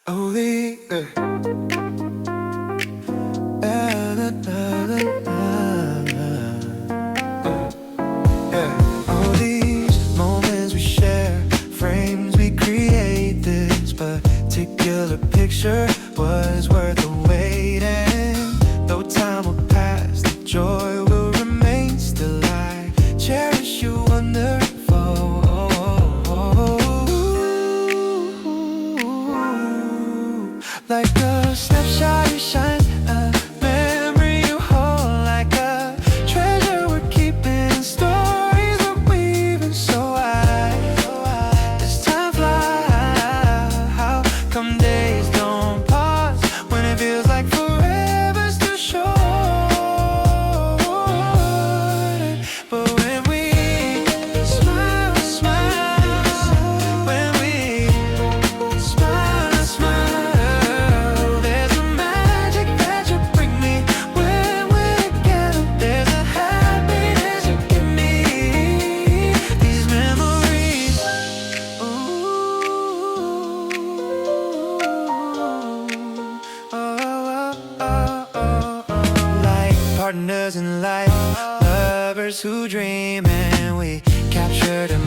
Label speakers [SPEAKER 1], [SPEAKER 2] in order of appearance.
[SPEAKER 1] Oh, the yeah. All these moments we share, frames we create. This particular picture was worth the wait. And though time will pass, the joy will remain. Still I cherish you wonderful. Like a snapshot you shine, a memory you hold, like a treasure we're keeping, stories we're weaving. So why does time fly? How come days don't pause when it feels like forever's too short? But when we smile, smile, when we smile, smile, there's a magic that you bring me. When we're together, there's a happiness you give me. These memories, ooh, oh, like partners in life, lovers who dream, and we captured a